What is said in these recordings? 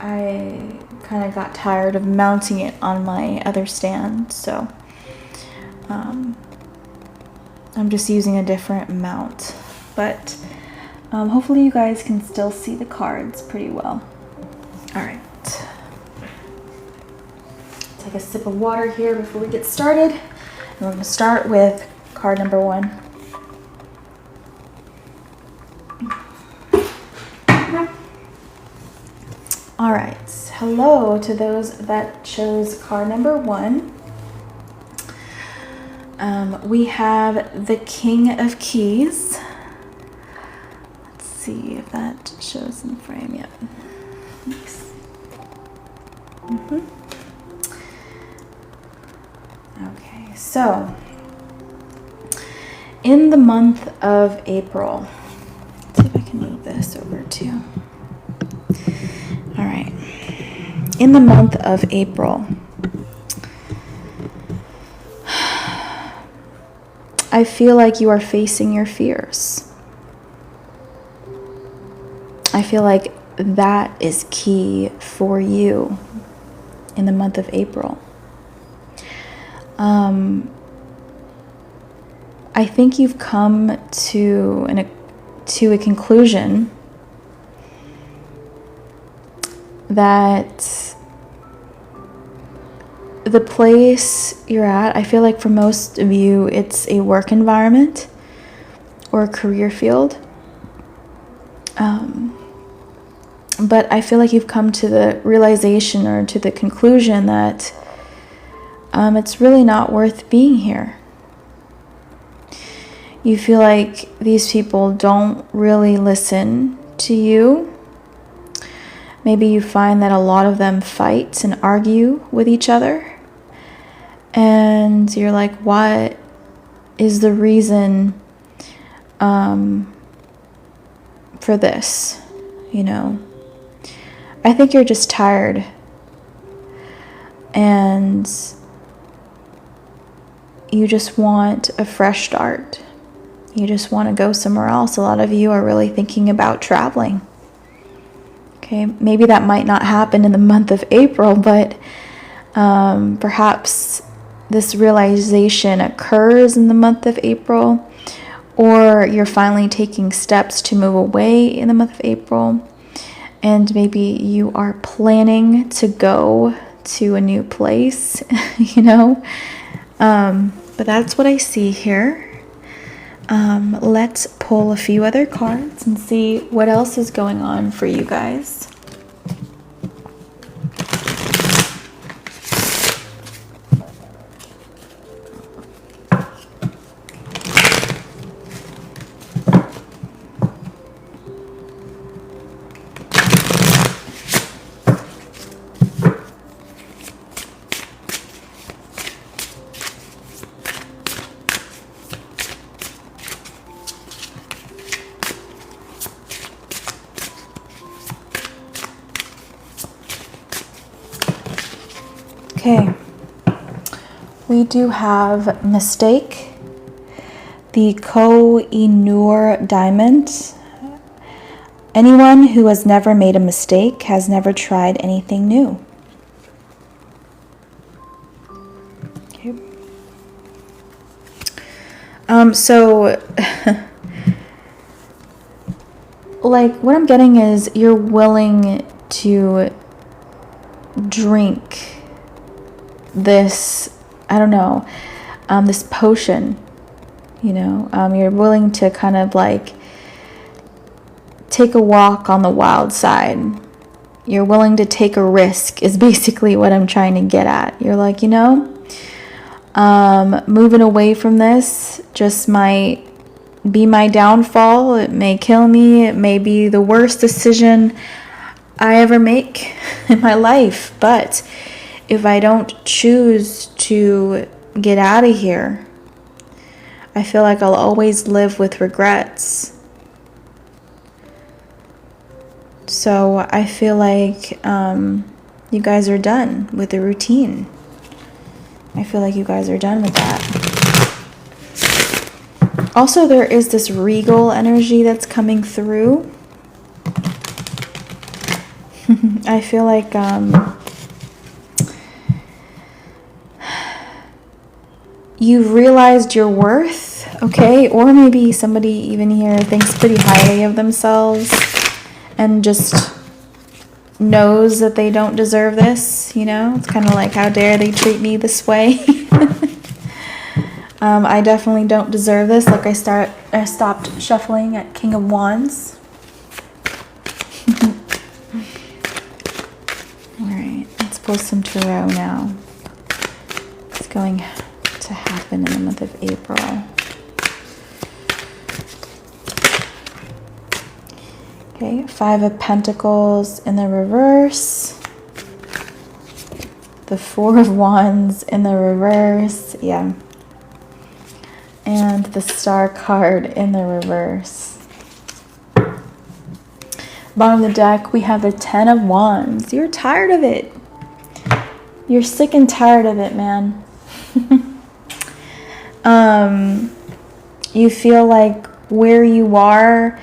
I kind of got tired of mounting it on my other stand, so I'm just using a different mount. But hopefully you guys can still see the cards pretty well. All right. Take a sip of water here before we get started. And we're going to start with card number 1. All right. Hello to those that chose card number 1. We have the King of Keys. Let's see if that shows in the frame yet. Nice. Okay, so in the month of April, let's see if I can move this over too. All right, in the month of April, I feel like you are facing your fears. I feel like that is key for you in the month of April. I think you've come to a conclusion that the place you're at, I feel like for most of you, it's a work environment or a career field. But I feel like you've come to the realization or to the conclusion that it's really not worth being here. You feel like these people don't really listen to you. Maybe you find that a lot of them fight and argue with each other. And you're like, what is the reason for this? You know, I think you're just tired. And you just want a fresh start. You just want to go somewhere else. A lot of you are really thinking about traveling. Okay, maybe that might not happen in the month of April, but perhaps this realization occurs in the month of April, or you're finally taking steps to move away in the month of April, and maybe you are planning to go to a new place, you know. But that's what I see here. Let's pull a few other cards and see what else is going on for you guys. Okay, we do have mistake, the Koh-i-Noor diamond. Anyone who has never made a mistake has never tried anything new. Okay. So, like, what I'm getting is you're willing to drink this, I don't know, this potion, you know. You're willing to kind of like take a walk on the wild side. You're willing to take a risk is basically what I'm trying to get at. You're like, you know, moving away from this just might be my downfall. It may kill me. It may be the worst decision I ever make in my life. But if I don't choose to get out of here, I feel like I'll always live with regrets. So I feel like you guys are done with the routine. I feel like you guys are done with that. Also, there is this regal energy that's coming through. I feel like you've realized your worth, okay? Or maybe somebody even here thinks pretty highly of themselves and just knows that they don't deserve this, you know? It's kind of like, how dare they treat me this way? I definitely don't deserve this. Like I stopped shuffling at King of Wands. Alright, let's pull some tarot now. What's going to happen in the month of April? Okay, Five of Pentacles in the reverse. The Four of Wands in the reverse. Yeah. And the Star card in the reverse. Bottom of the deck, we have the Ten of Wands. You're tired of it. You're sick and tired of it, man. You feel like where you are,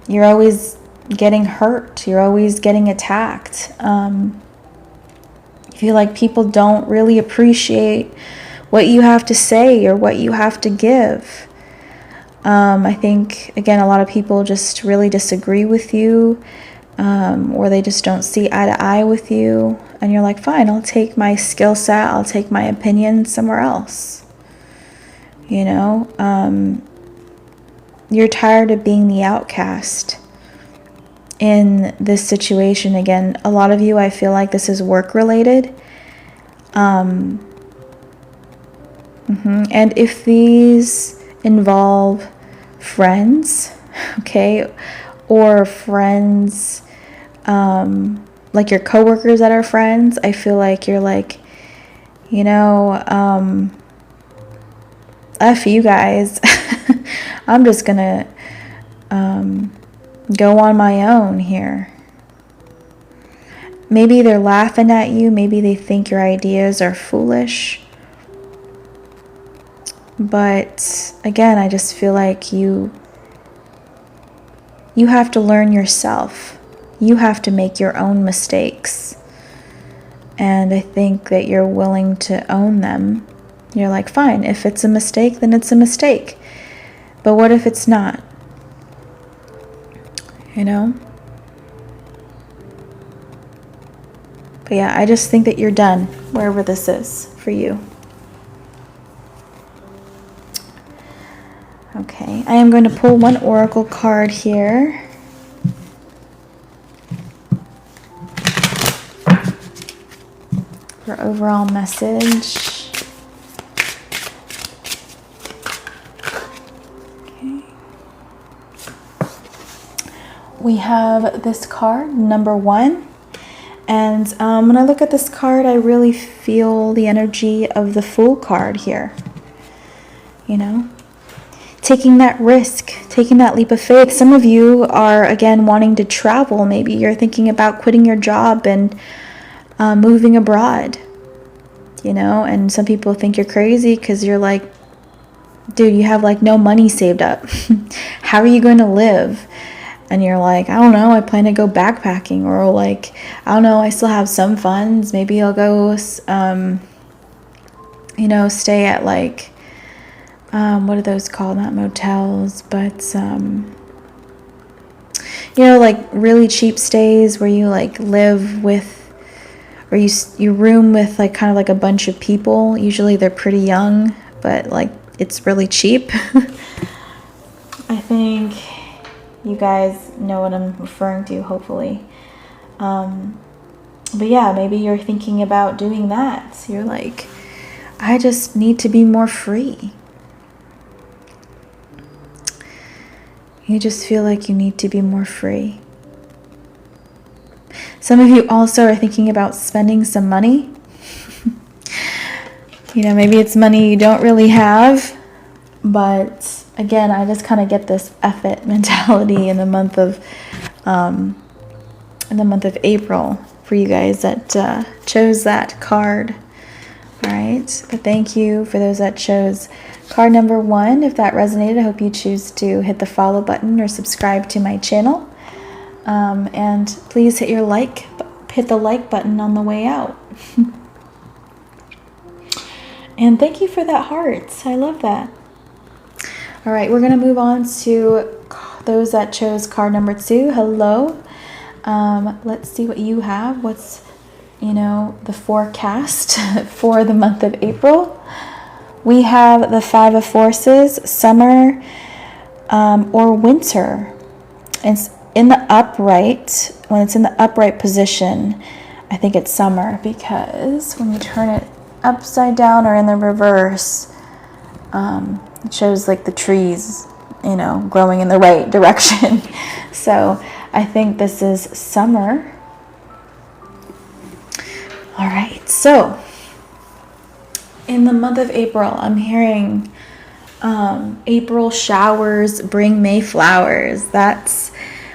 you're always getting hurt. You're always getting attacked. You feel like people don't really appreciate what you have to say or what you have to give. I think, again, a lot of people just really disagree with you, or they just don't see eye to eye with you. And you're like, fine, I'll take my skill set, I'll take my opinion somewhere else. You know, you're tired of being the outcast in this situation. Again, a lot of you, I feel like this is work related. And if these involve friends, okay, or friends, like your coworkers that are friends, I feel like you're like, you know, F you guys. I'm just gonna go on my own here. Maybe they're laughing at you, maybe they think your ideas are foolish. But again, I just feel like you have to learn yourself. You have to make your own mistakes. And I think that you're willing to own them. You're like, fine, if it's a mistake, then it's a mistake. But what if it's not? You know? But yeah, I just think that you're done, wherever this is for you. Okay, I am going to pull one oracle card here. For overall message. Okay. We have this card, number 1. And when I look at this card, I really feel the energy of the Fool card here. You know? Taking that risk, taking that leap of faith. Some of you are, again, wanting to travel. Maybe you're thinking about quitting your job and moving abroad, you know, and some people think you're crazy because you're like, dude, you have like no money saved up. How are you going to live? And you're like, I don't know, I plan to go backpacking, or like, I don't know, I still have some funds. Maybe I'll go, you know, stay at like, what are those called? Not motels, but, you know, like really cheap stays where you like live with, or you room with like kind of like a bunch of people. Usually they're pretty young, but like it's really cheap. I think you guys know what I'm referring to, hopefully. But yeah, maybe you're thinking about doing that. You're like, I just need to be more free. You just feel like you need to be more free. Some of you also are thinking about spending some money. You know, maybe it's money you don't really have. But again, I just kind of get this F it mentality in the month of April for you guys that chose that card. All right, but thank you for those that chose card number 1. If that resonated, I hope you choose to hit the follow button or subscribe to my channel. And please hit the like button on the way out. And thank you for that heart. I love that. All right, we're going to move on to those that chose card number 2. Hello. Let's see what you have. What's, the forecast for the month of April. We have the 5 of Forces, summer or winter. It's in the upright. When it's in the upright position, I think it's summer, because when you turn it upside down or in the reverse, it shows like the trees, growing in the right direction. So I think this is summer. All right, so in the month of April, I'm hearing April showers bring May flowers. That's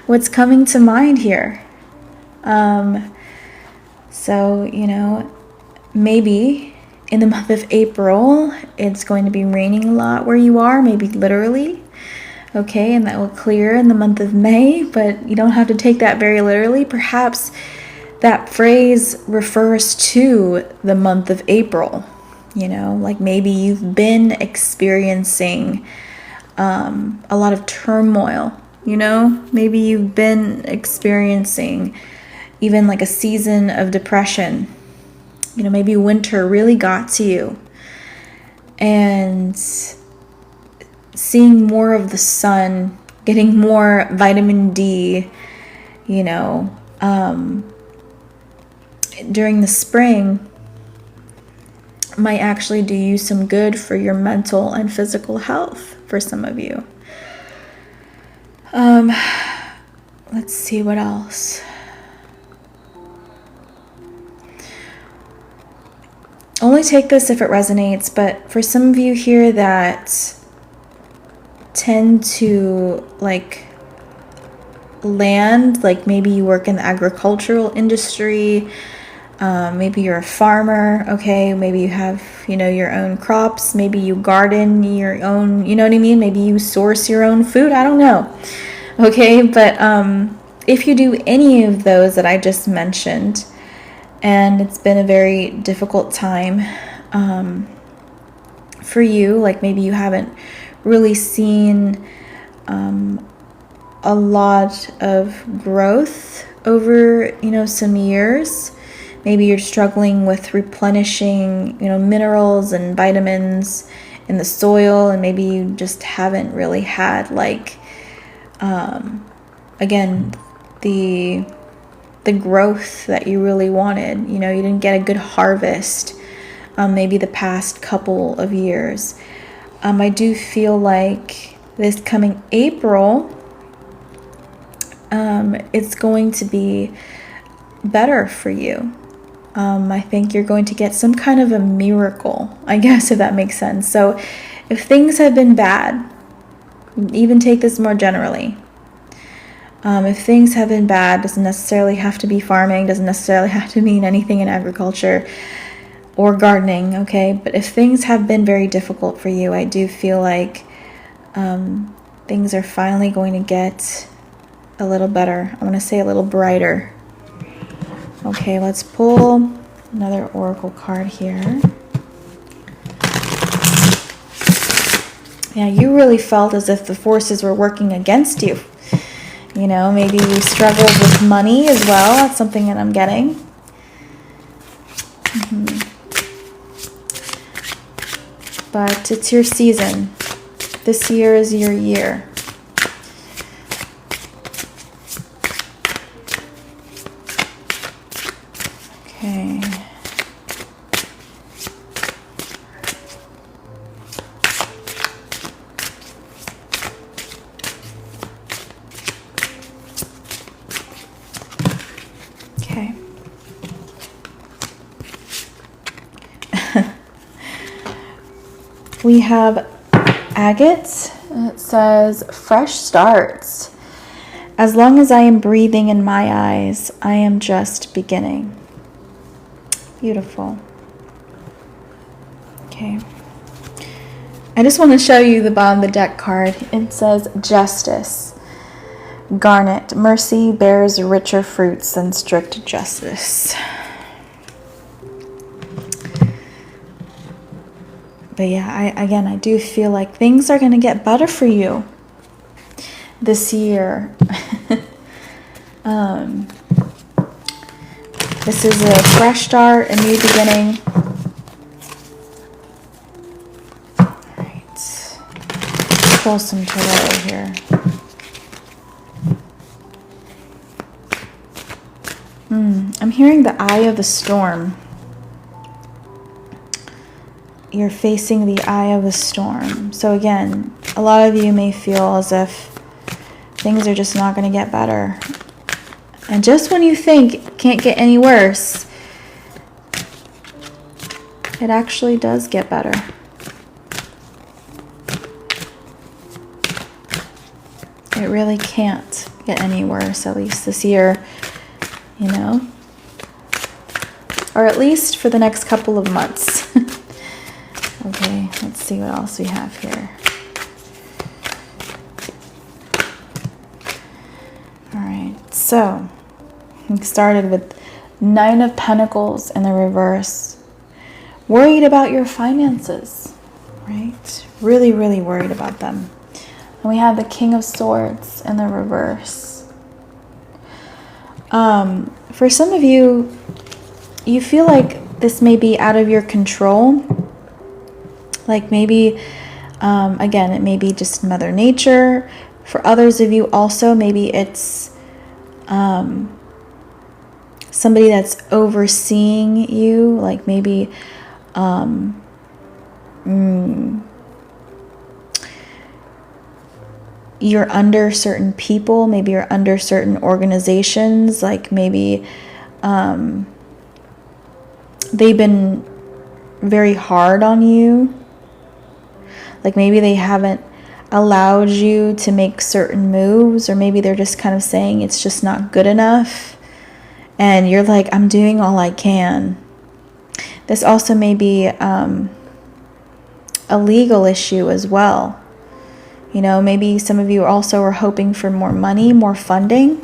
what's coming to mind here. So, maybe in the month of April, it's going to be raining a lot where you are, maybe literally. Okay, and that will clear in the month of May, but you don't have to take that very literally. Perhaps that phrase refers to the month of April. Like maybe you've been experiencing a lot of turmoil, maybe you've been experiencing even like a season of depression. Maybe winter really got to you, and seeing more of the sun, getting more vitamin D, during the spring might actually do you some good for your mental and physical health for some of you. Let's see what else. Only take this if it resonates, but for some of you here that tend to land, like maybe you work in the agricultural industry, maybe you're a farmer, okay, maybe you have, your own crops, maybe you garden your own, what I mean? Maybe you source your own food, I don't know. Okay, but if you do any of those that I just mentioned, and it's been a very difficult time for you, like maybe you haven't really seen a lot of growth over, some years. Maybe you're struggling with replenishing, minerals and vitamins in the soil, and maybe you just haven't really had again, the growth that you really wanted. You didn't get a good harvest maybe the past couple of years. I do feel like this coming April, it's going to be better for you. I think you're going to get some kind of a miracle, I guess, if that makes sense. So if things have been bad, even take this more generally. If things have been bad, doesn't necessarily have to be farming, doesn't necessarily have to mean anything in agriculture or gardening, okay? But if things have been very difficult for you, I do feel like things are finally going to get a little better. I want to say a little brighter. Okay, let's pull another oracle card here. Yeah, you really felt as if the forces were working against you. Maybe you struggled with money as well. That's something that I'm getting. But it's your season. This year is your year. Okay. Okay. We have agate. It says fresh starts. As long as I am breathing in my eyes, I am just beginning. Beautiful. Okay. I just want to show you the bottom of the deck card. It says justice. Garnet, mercy bears richer fruits than strict justice. But yeah, I do feel like things are going to get better for you this year. This is a fresh start, a new beginning. All right. Pull some tarot here. I'm hearing the eye of the storm. You're facing the eye of the storm. So again, a lot of you may feel as if things are just not going to get better. And just when you think it can't get any worse, it actually does get better. It really can't get any worse, at least this year, you know? Or at least for the next couple of months. Okay, let's see what else we have here. All right, so we started with 9 of Pentacles in the reverse. Worried about your finances, right? Really, really worried about them. And we have the King of Swords in the reverse. For some of you, you feel like this may be out of your control. Like maybe, again, it may be just Mother Nature. For others of you also, maybe it's somebody that's overseeing you. Like maybe you're under certain people. Maybe you're under certain organizations. Like maybe they've been very hard on you. Like maybe they haven't allowed you to make certain moves, or maybe they're just kind of saying it's just not good enough. And you're like, I'm doing all I can. This also may be a legal issue as well. You know, maybe some of you also are hoping for more money, more funding.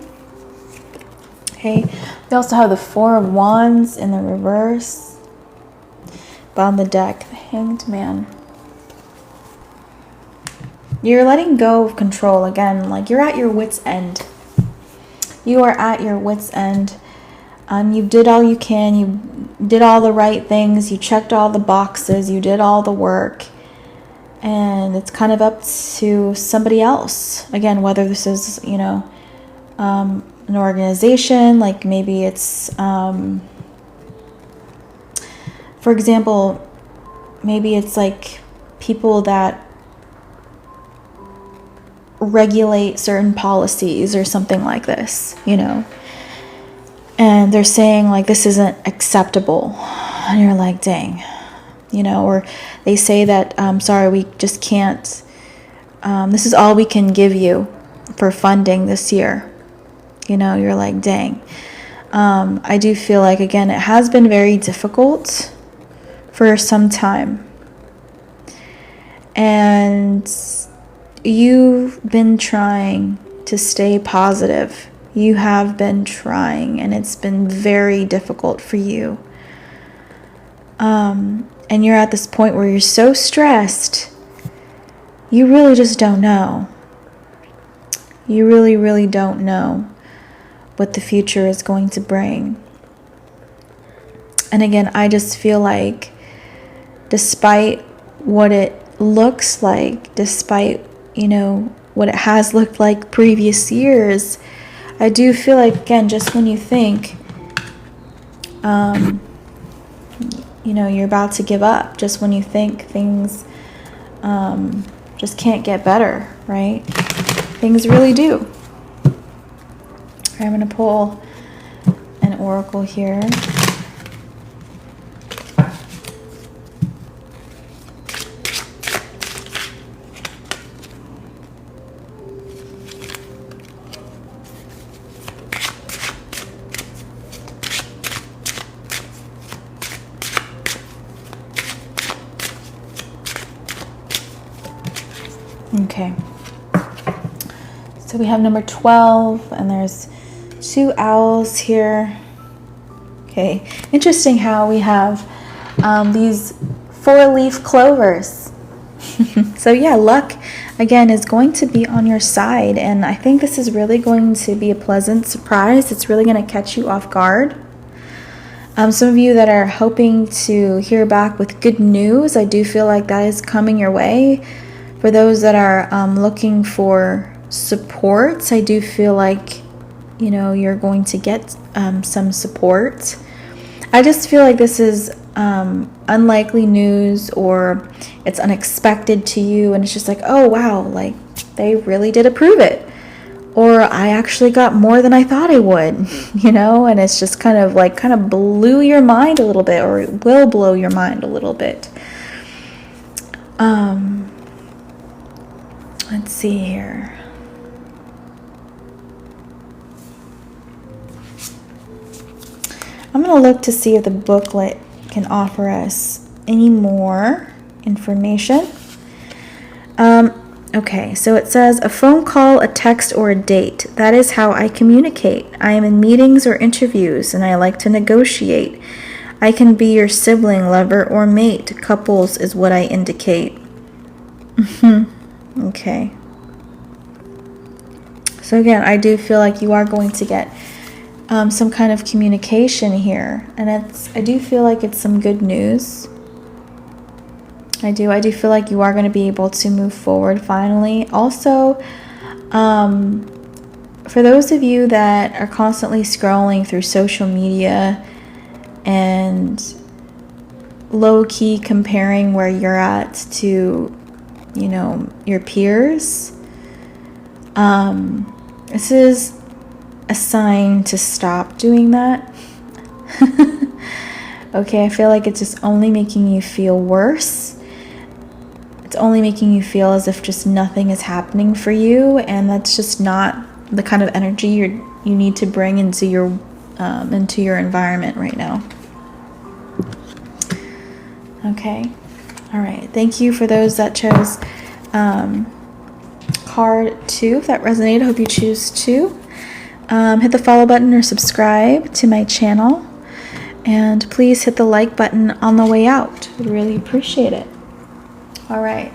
Okay. We also have the 4 of Wands in the reverse. But on the deck, the Hanged Man. You're letting go of control again. Like you're at your wit's end. You are at your wit's end. You did all you can. You did all the right things. You checked all the boxes. You did all the work. And it's kind of up to somebody else. Again, whether this is, you know, an organization, like maybe it's, for example, maybe it's like people that regulate certain policies or something like this, you know, and they're saying like this isn't acceptable, and you're like, dang, you know, or they say that sorry, we just can't, this is all we can give you for funding this year, you know. You're like, dang. I do feel like, again, it has been very difficult for some time, and you've been trying to stay positive. You have been trying, and it's been very difficult for you. And you're at this point where you're so stressed, you really just don't know. You really, really don't know what the future is going to bring. And again, I just feel like despite what it looks like, despite, you know, what it has looked like previous years, I do feel like, again, just when you think, you know, you're about to give up, just when you think things just can't get better, right? Things really do. I'm going to pull an oracle here. Okay. So we have number 12, and there's 2 owls here. Okay, interesting how we have these 4-leaf clovers. So yeah, luck again is going to be on your side, and I think this is really going to be a pleasant surprise. It's really going to catch you off guard. Some of you that are hoping to hear back with good news, I do feel like that is coming your way. For those that are looking for support, I do feel like, you know, you're going to get some support. I just feel like this is unlikely news, or it's unexpected to you, and it's just like, oh wow, like they really did approve it, or I actually got more than I thought I would, you know, and it's just kind of blew your mind a little bit, or it will blow your mind a little bit. Let's see here. I'm going to look to see if the booklet can offer us any more information. Okay, so it says, a phone call, a text, or a date. That is how I communicate. I am in meetings or interviews, and I like to negotiate. I can be your sibling, lover, or mate. Couples is what I indicate. Okay. So again, I do feel like you are going to get some kind of communication here, and I do feel like it's some good news. I do feel like you are going to be able to move forward finally. Also, for those of you that are constantly scrolling through social media and low-key comparing where you're at to, you know, your peers, this is a sign to stop doing that. Okay, I feel like it's just only making you feel worse. It's only making you feel as if just nothing is happening for you, and that's just not the kind of energy you need to bring into your environment right now. Okay, all right. Thank you for those that chose card 2. If that resonated, I hope you choose 2. Hit the follow button or subscribe to my channel, and please hit the like button on the way out. Would really appreciate it. All right.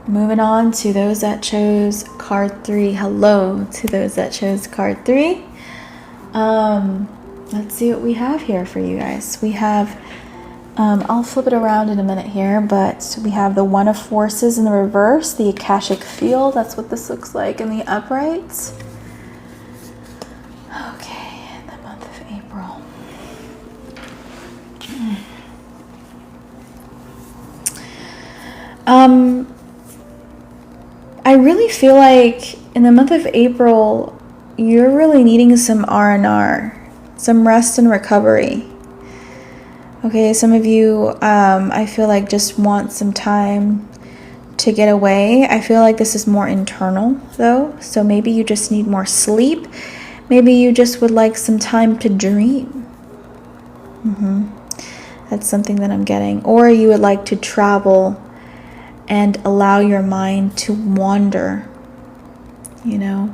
Moving on to those that chose card 3. Hello to those that chose card 3. Let's see what we have here for you guys. We have, I'll flip it around in a minute here, but we have the One of Forces in the reverse, the Akashic Field. That's what this looks like in the uprights. Okay, the month of April. I really feel like in the month of April, you're really needing some R&R, some rest and recovery. Okay, some of you, I feel like just want some time to get away. I feel like this is more internal though, so maybe you just need more sleep. Maybe you just would like some time to dream. That's something that I'm getting. Or you would like to travel and allow your mind to wander, you know.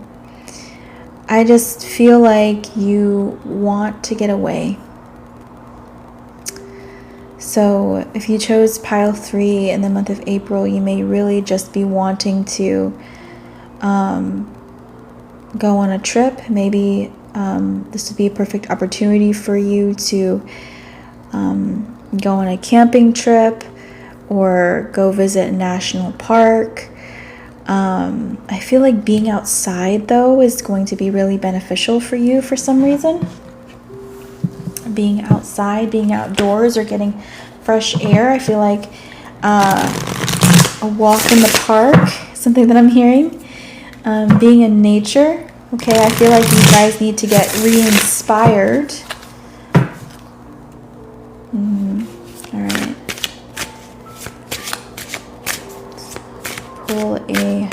I just feel like you want to get away. So if you chose pile 3 in the month of April, you may really just be wanting to go on a trip. Maybe this would be a perfect opportunity for you to go on a camping trip or go visit a national park. I feel like being outside though is going to be really beneficial for you for some reason. Being outside, being outdoors, or getting fresh air. I feel like a walk in the park, something that I'm hearing. Being in nature. Okay, I feel like you guys need to get re-inspired. All right. Pull a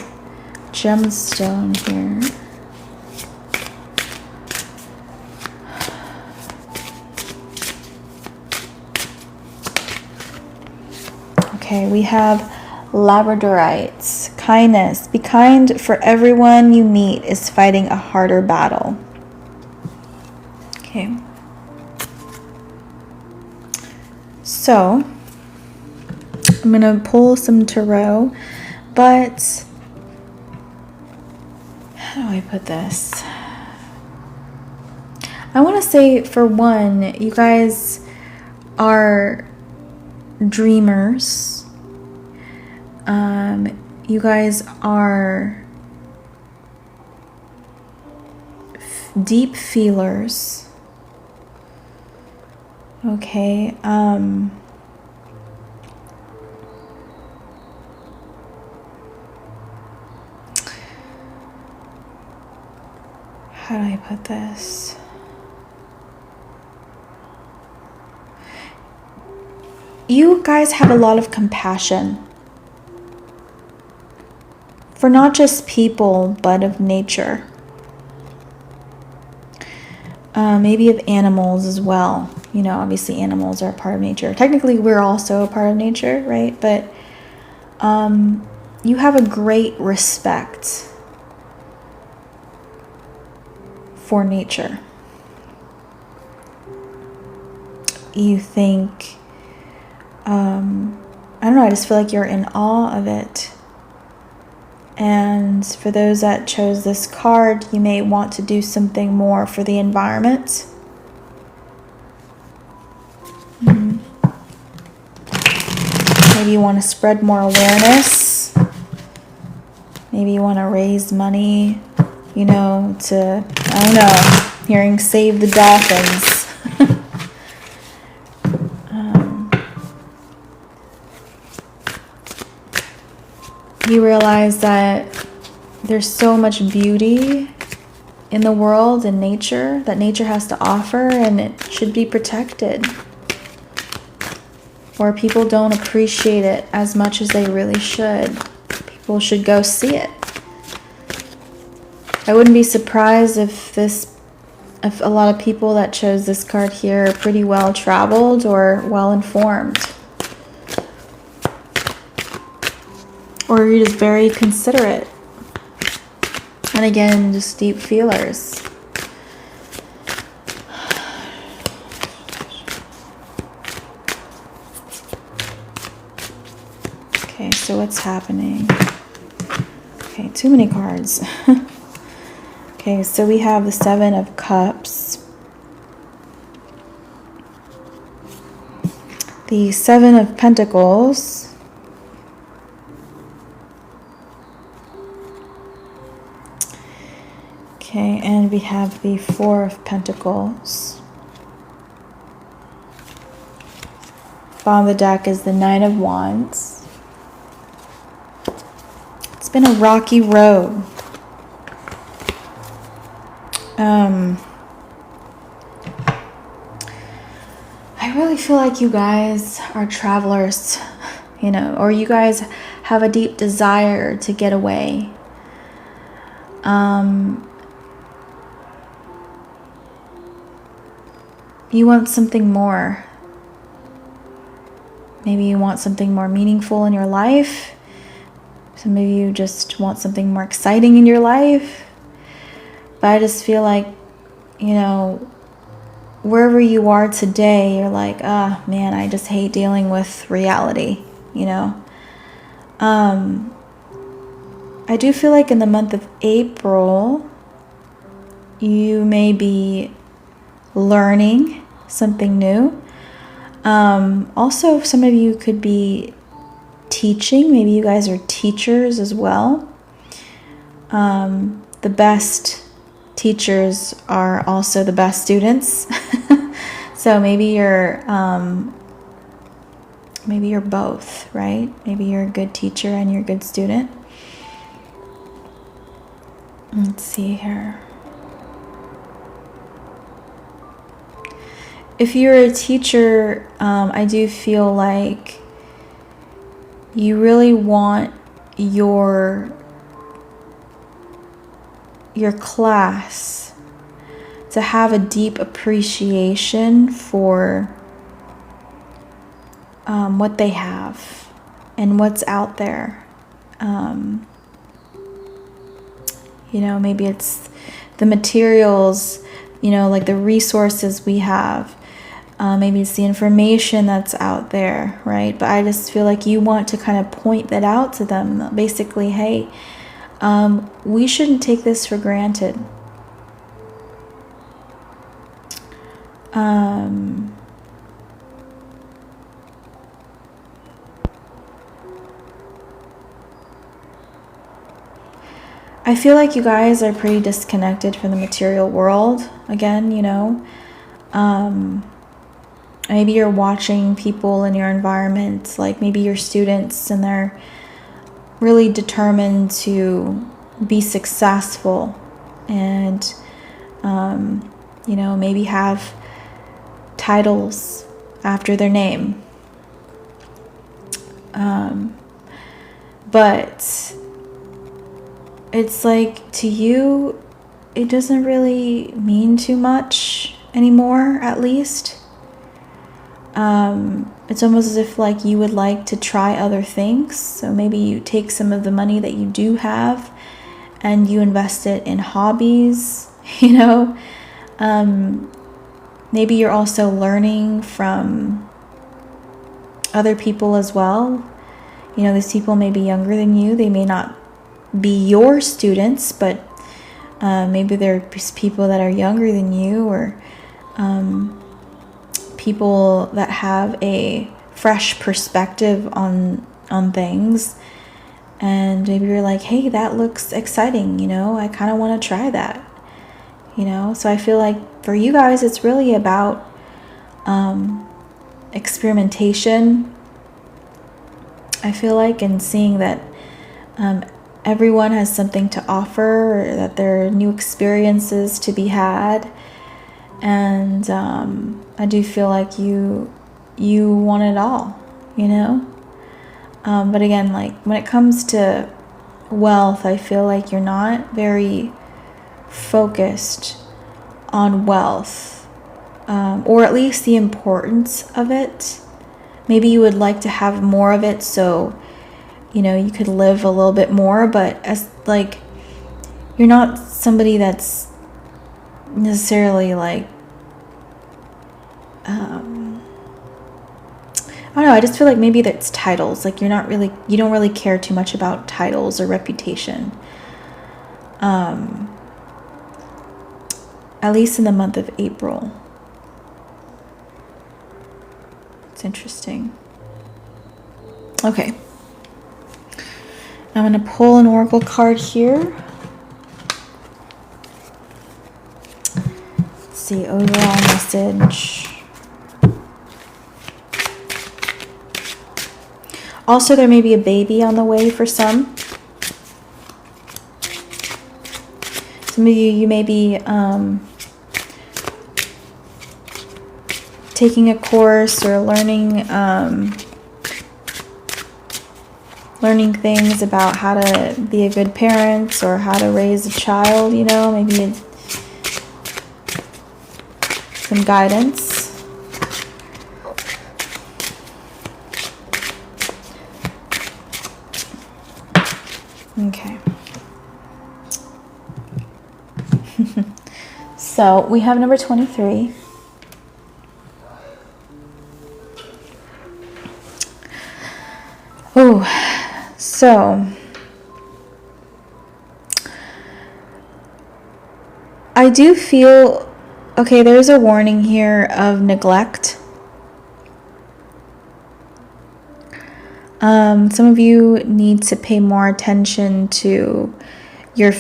gemstone here. Okay, we have labradorites Kindness. Be kind, for everyone you meet is fighting a harder battle. Okay. So, I'm going to pull some tarot, but how do I put this? I want to say, for one, you guys are dreamers. You guys are deep feelers. Okay. How do I put this? You guys have a lot of compassion for not just people, but of nature. Maybe of animals as well. You know, obviously animals are a part of nature. Technically, we're also a part of nature, right? But you have a great respect for nature. You think, I don't know, I just feel like you're in awe of it. And for those that chose this card, you may want to do something more for the environment. Maybe you want to spread more awareness. Maybe you want to raise money, you know, to, I don't know, hearing save the dolphins. You realize that there's so much beauty in the world and nature that nature has to offer, and it should be protected. Or people don't appreciate it as much as they really should. People should go see it. I wouldn't be surprised if a lot of people that chose this card here are pretty well traveled or well informed. Or you're just very considerate. And again, just deep feelers. Okay, so what's happening? Okay, too many cards. Okay, so we have the Seven of Cups. The Seven of Pentacles. Okay, and we have the Four of Pentacles. Bottom of the deck is the Nine of Wands. It's been a rocky road. I really feel like you guys are travelers, you know, or you guys have a deep desire to get away. You want something more. Maybe you want something more meaningful in your life. Some of you just want something more exciting in your life. But I just feel like, you know, wherever you are today, you're like, ah, man, I just hate dealing with reality, you know. I do feel like in the month of April, you may be learning something new. Also, some of you could be teaching. Maybe you guys are teachers as well. The best teachers are also the best students. So maybe you're both, right? Maybe you're a good teacher and you're a good student. Let's see here. If you're a teacher, I do feel like you really want your class to have a deep appreciation for what they have and what's out there. You know, maybe it's the materials, you know, like the resources we have. Maybe it's the information that's out there, right? But I just feel like you want to kind of point that out to them. Basically, hey, we shouldn't take this for granted. I feel like you guys are pretty disconnected from the material world. Again, you know, maybe you're watching people in your environment, like maybe your students, and they're really determined to be successful and, you know, maybe have titles after their name. But it's like, to you, it doesn't really mean too much anymore, at least. It's almost as if like you would like to try other things. So maybe you take some of the money that you do have and you invest it in hobbies, you know. Maybe you're also learning from other people as well. You know, these people may be younger than you. They may not be your students, but maybe they're people that are younger than you, or people that have a fresh perspective on things. And maybe you're like, hey, that looks exciting, you know, I kind of want to try that, you know. So I feel like for you guys, it's really about experimentation, I feel like, and seeing that everyone has something to offer, or that there are new experiences to be had. And I do feel like you want it all, you know. But again, like when it comes to wealth, I feel like you're not very focused on wealth, or at least the importance of it. Maybe you would like to have more of it, so you know you could live a little bit more. But as like, you're not somebody that's necessarily like, I don't know, I just feel like maybe that's titles. Like you don't really care too much about titles or reputation. At least in the month of April. It's interesting. Okay. I'm going to pull an oracle card here. Let's see, overall message. Also, there may be a baby on the way for some. Some of you may be taking a course or learning things about how to be a good parent or how to raise a child, you know, maybe some guidance. Okay. So we have number 23. Oh, so I do feel, okay, there's a warning here of neglect. Some of you need to pay more attention to your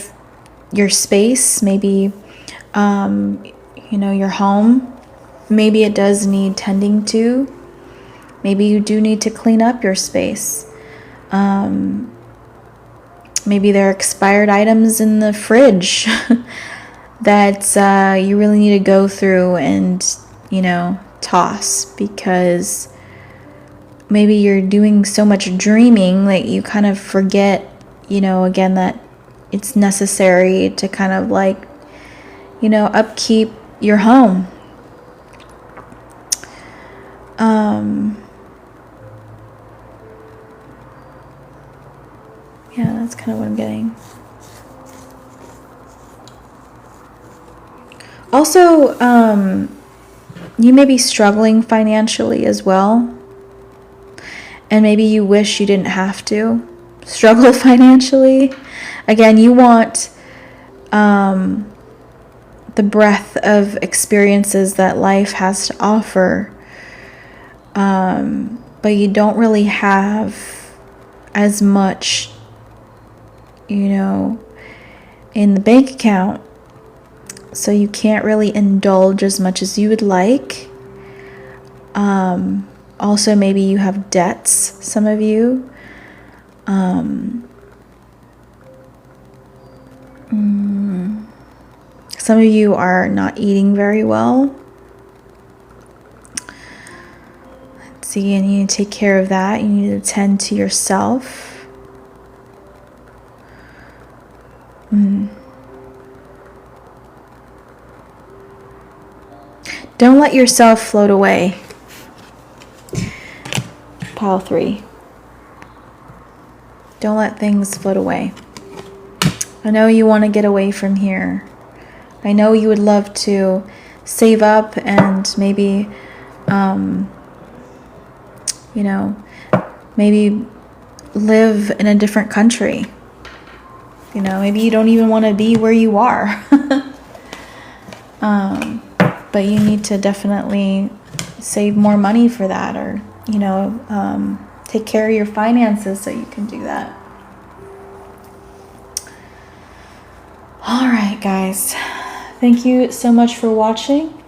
space, maybe, you know, your home. Maybe it does need tending to. Maybe you do need to clean up your space. Maybe there are expired items in the fridge that you really need to go through and, you know, toss, because maybe you're doing so much dreaming that you kind of forget, you know, again, that it's necessary to kind of like, you know, upkeep your home. Yeah, that's kind of what I'm getting. Also, you may be struggling financially as well. And maybe you wish you didn't have to struggle financially. Again, you want the breadth of experiences that life has to offer. But you don't really have as much, in the bank account. So you can't really indulge as much as you would like. Also, maybe you have debts, some of you. Some of you are not eating very well. Let's see, and you need to take care of that. You need to attend to yourself. Don't let yourself float away. Pile 3. Don't let things float away. I know you want to get away from here. I know you would love to save up and maybe, maybe live in a different country. Maybe you don't even want to be where you are. But you need to definitely save more money for that, or, take care of your finances so you can do that. All right, guys. Thank you so much for watching.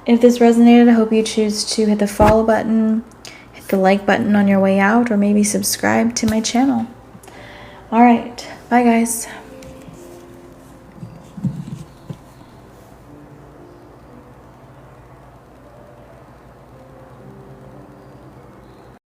If this resonated, I hope you choose to hit the follow button, hit the like button on your way out, or maybe subscribe to my channel. All right. Bye, guys.